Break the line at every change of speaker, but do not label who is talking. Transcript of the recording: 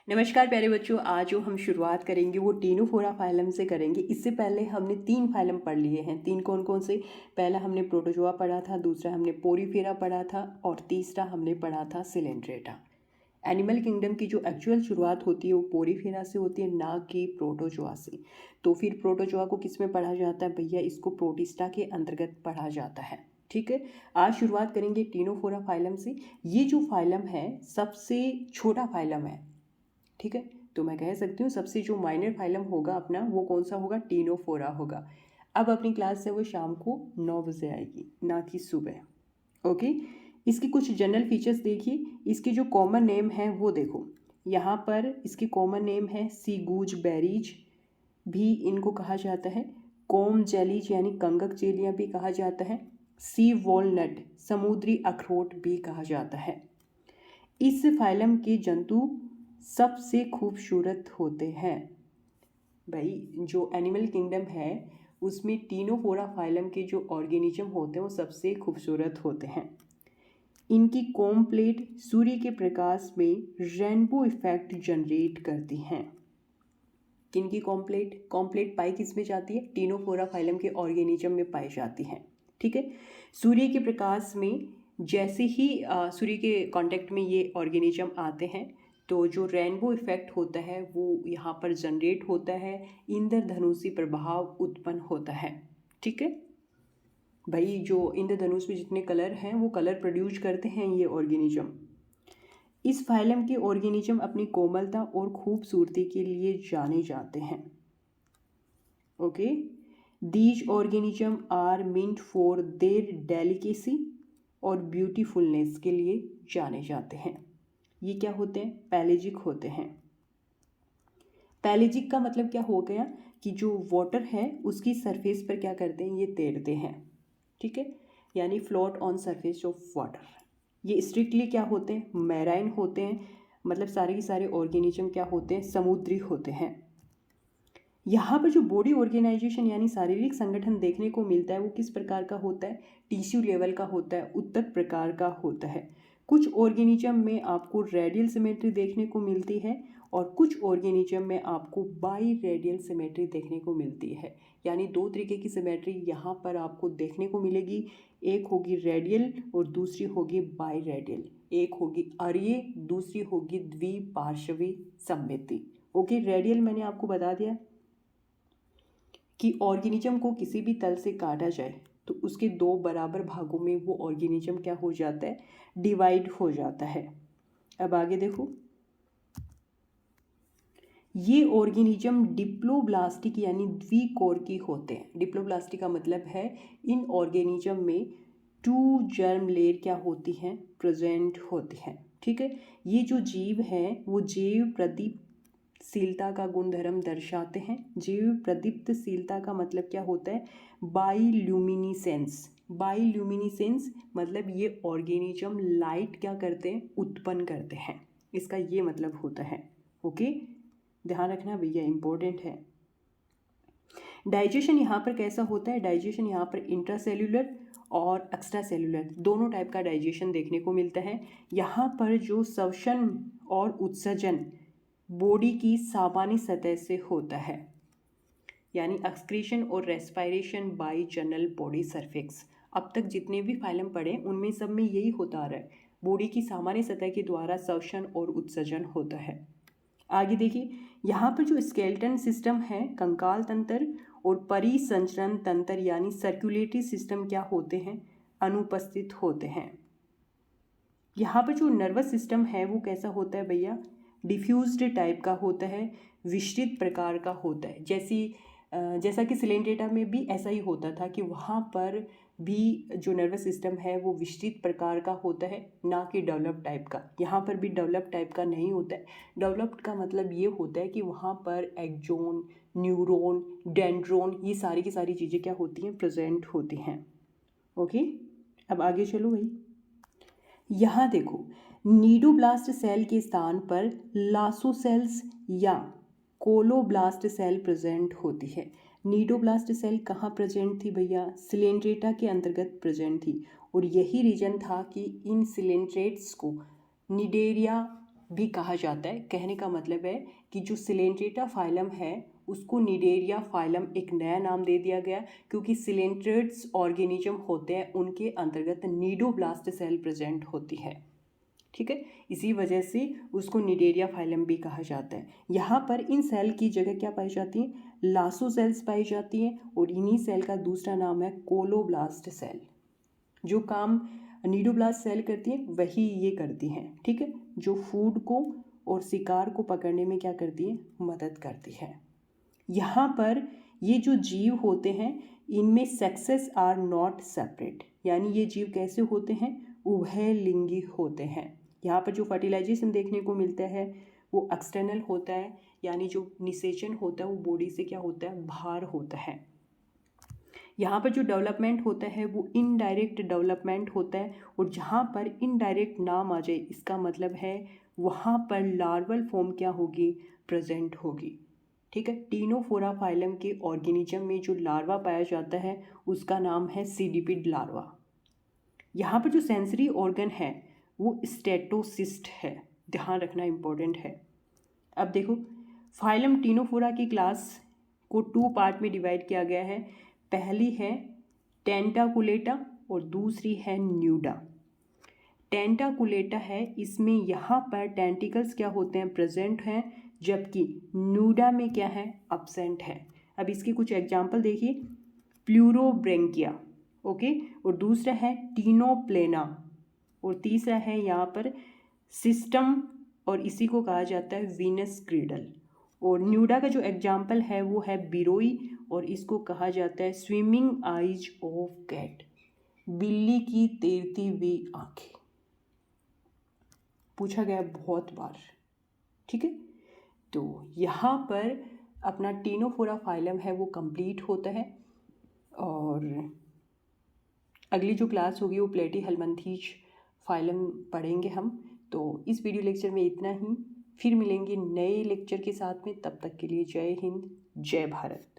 नमस्कार प्यारे बच्चों, आज जो हम शुरुआत करेंगे वो टीनोफोरा फाइलम से करेंगे। इससे पहले हमने 3 फाइलम पढ़ लिए हैं। 3 कौन कौन से? पहला हमने प्रोटोजोआ पढ़ा था, दूसरा हमने पोरीफेरा पढ़ा था और तीसरा हमने पढ़ा था सिलेंड्रेटा। एनिमल किंगडम की जो एक्चुअल शुरुआत होती है वो पोरीफेरा से होती है, ना कि प्रोटोजोआ से। तो फिर प्रोटोजोआ को किस में पढ़ा जाता है भैया? इसको प्रोटिस्टा के अंतर्गत पढ़ा जाता है। ठीक है, आज शुरुआत करेंगे टीनोफोरा फाइलम से। ये जो फाइलम है सबसे छोटा फाइलम है। ठीक है, तो मैं कह सकती हूँ सबसे जो माइनर फाइलम होगा अपना वो कौन सा होगा? टीनोफोरा होगा। अब अपनी क्लास है वो शाम को 9 बजे आएगी, ना कि सुबह। ओके, इसकी कुछ जनरल फीचर्स देखिए। इसके जो कॉमन नेम है वो देखो, यहाँ पर इसके कॉमन नेम है सी गूज बेरीज, भी इनको कहा जाता है। कोम जेलीज यानी कंगक चेलियाँ भी कहा जाता है। सी वॉलनट समुद्री अखरोट भी कहा जाता है। इस फाइलम के जंतु सबसे खूबसूरत होते हैं। भाई जो एनिमल किंगडम है उसमें टीनोफोरा फाइलम के जो ऑर्गेनिज्म होते हैं वो सबसे खूबसूरत होते हैं। इनकी कॉम प्लेट सूर्य के प्रकाश में रेनबो इफेक्ट जनरेट करती हैं। किनकी कॉम्प्लेट? कॉम्प्लेट पाई किस में जाती है? टीनोफोरा फाइलम के ऑर्गेनिज्म में पाई जाती हैं। ठीक है, सूर्य के प्रकाश में जैसे ही सूर्य के कांटेक्ट में ये ऑर्गेनिज्म आते हैं तो जो रेनबो इफेक्ट होता है वो यहाँ पर जनरेट होता है, इंद्रधनुषी प्रभाव उत्पन्न होता है। ठीक है भाई, जो इंद्रधनुष में जितने कलर हैं वो कलर प्रोड्यूस करते हैं ये ऑर्गेनिज्म। इस फाइलम के ऑर्गेनिज्म अपनी कोमलता और खूबसूरती के लिए जाने जाते हैं। Okay, these organism are meant for their delicacy और ब्यूटीफुलनेस के लिए जाने जाते हैं। ये क्या होते हैं? पैलेजिक होते हैं। पैलेजिक का मतलब क्या हो गया कि जो वाटर है उसकी सरफेस पर क्या करते हैं? ये तैरते हैं। ठीक है, यानी float on surface of water. ये स्ट्रिक्टली क्या होते हैं? मैराइन होते हैं। मतलब सारे के सारे ऑर्गेनिज्म क्या होते हैं? समुद्री होते हैं। यहाँ पर जो बॉडी ऑर्गेनाइजेशन यानी शारीरिक संगठन देखने को मिलता है वो किस प्रकार का होता है? टिश्यू लेवल का होता है, उत्तक प्रकार का होता है। कुछ ऑर्गेनिज्म में आपको रेडियल सिमेट्री देखने को मिलती है और कुछ ऑर्गेनिज्म में आपको बाई रेडियल सिमेट्री देखने को मिलती है। यानी दो तरीके की सिमेट्री यहाँ पर आपको देखने को मिलेगी। एक होगी रेडियल और दूसरी होगी बाई रेडियल। एक होगी अरीय, दूसरी होगी द्विपार्श्वी सममिति। ओके, रेडियल मैंने आपको बता दिया कि ऑर्गेनिज्म को किसी भी तल से काटा जाए तो उसके 2 बराबर भागों में वो ऑर्गेनिज्म क्या हो जाता है? डिवाइड हो जाता है। अब आगे देखो, ये ऑर्गेनिज्म डिप्लोब्लास्टिक यानी द्विकोरकी होते हैं। डिप्लोब्लास्टिक का मतलब है इन ऑर्गेनिज्म में 2 जर्म लेयर क्या होती हैं? प्रेजेंट होती हैं। ठीक है, ये जो जीव हैं वो जैव प्रदीप्तशीलता का गुणधर्म दर्शाते हैं। जैव प्रदीप्तशीलता का मतलब क्या होता है? बायोल्यूमिनिसेंस। बायोल्यूमिनिसेंस मतलब ये ऑर्गेनिज्म लाइट क्या करते हैं? उत्पन्न करते हैं। इसका ये मतलब होता है। ओके, ध्यान रखना भैया, इंपॉर्टेंट है। डाइजेशन यहाँ पर कैसा होता है? डाइजेशन यहाँ पर इंट्रासेल्युलर और एक्स्ट्रा सेल्युलर दोनों टाइप का डाइजेशन देखने को मिलता है। यहाँ पर जो श्वसन और उत्सर्जन बॉडी की सामान्य सतह से होता है, यानी एक्सक्रीशन और respiration bye general body surface. अब तक जितने भी फाइलम पढ़े उनमें सब में यही होता आ रहा है, बॉडी की सामान्य सतह के द्वारा श्वसन और उत्सर्जन होता है। आगे देखिए, यहाँ पर जो स्केलेटन सिस्टम है, कंकाल तंत्र और परिसंचरण तंत्र यानी सर्कुलेटरी सिस्टम क्या होते हैं? अनुपस्थित होते हैं। यहाँ पर जो नर्वस सिस्टम है वो कैसा होता है भैया? डिफ्यूज्ड टाइप का होता है, विस्तृत प्रकार का होता है। जैसा कि सिलेंड्रेटा में भी ऐसा ही होता था कि वहाँ पर भी जो नर्वस सिस्टम है वो विस्तृत प्रकार का होता है, ना कि डेवलप टाइप का। यहाँ पर भी डेवलप टाइप का नहीं होता है। डेवलप्ड का मतलब ये होता है कि वहाँ पर एक्सोन, न्यूरॉन, डेंड्रोन ये सारी की सारी चीज़ें क्या होती हैं? प्रेजेंट होती हैं। ओके, अब आगे चलो भाई। यहाँ देखो, नीडोब्लास्ट सेल के स्थान पर लासोसेल्स या कोलोब्लास्ट सेल प्रेजेंट होती है। नीडोब्लास्ट सेल कहाँ प्रेजेंट थी भैया? सिलेंड्रेटा के अंतर्गत प्रेजेंट थी और यही रीजन था कि इन सिलेंड्रेट्स को निडेरिया भी कहा जाता है। कहने का मतलब है कि जो सिलेंट्रेटा फाइलम है उसको निडेरिया फाइलम एक नया नाम दे दिया गया, क्योंकि सिलेंट्रेट्स ऑर्गेनिज्म होते हैं उनके अंतर्गत नीडोब्लास्ट सेल प्रेजेंट होती है। ठीक है, इसी वजह से उसको निडेरिया फाइलम भी कहा जाता है। यहाँ पर इन सेल की जगह क्या पाई जाती है, लासो सेल्स पाई जाती हैं, और इन्हीं सेल का दूसरा नाम है कोलोब्लास्ट सेल। जो काम नीडोब्लास्ट सेल करती है वही ये करती हैं। ठीक है, जो फूड को और शिकार को पकड़ने में क्या करती है, मदद करती है। यहाँ पर ये जो जीव होते हैं इनमें सेक्सेस आर नॉट सेपरेट, यानी ये जीव कैसे होते हैं, उभयलिंगी होते हैं। यहाँ पर जो फर्टिलाइजेशन देखने को मिलता है वो एक्सटर्नल होता है, यानी जो निषेचन होता है वो बॉडी से क्या होता है, बाहर होता है। यहाँ पर जो डेवलपमेंट होता है वो इनडायरेक्ट डेवलपमेंट होता है, और जहाँ पर इनडायरेक्ट नाम आ जाए इसका मतलब है वहाँ पर लार्वल फॉर्म क्या होगी, प्रेजेंट होगी। ठीक है, टीनोफोरा फाइलम के ऑर्गेनिज्म में जो लार्वा पाया जाता है उसका नाम है सीडिपिड लार्वा। यहाँ पर जो सेंसरी ऑर्गन है वो स्टेटोसिस्ट है, ध्यान रखना इम्पोर्टेंट है। अब देखो, फाइलम टीनोफोरा की क्लास को 2 पार्ट में डिवाइड किया गया है। पहली है टेंटाकुलेटा और दूसरी है न्यूडा। टेंटाकुलेटा है, इसमें यहाँ पर टेंटिकल्स क्या होते हैं, प्रेजेंट हैं, जबकि न्यूडा में क्या है, अब्सेंट है। अब इसके कुछ एग्जाम्पल देखिए, प्लूरोब्रेंकिया, ओके, और दूसरा है टीनोप्लेना, और तीसरा है यहाँ पर सिस्टम, और इसी को कहा जाता है वीनस क्रीडल। और न्यूडा का जो एग्जाम्पल है वो है बिरोई, और इसको कहा जाता है स्विमिंग आइज ऑफ कैट, बिल्ली की तैरती हुई आंखें। पूछा गया बहुत बार। ठीक है, तो यहाँ पर अपना टीनोफोरा फाइलम है वो कंप्लीट होता है, और अगली जो क्लास होगी वो प्लेटीहेल्मिन्थीज फाइलम पढ़ेंगे हम। तो इस वीडियो लेक्चर में इतना ही, फिर मिलेंगे नए लेक्चर के साथ में। तब तक के लिए जय हिंद, जय भारत।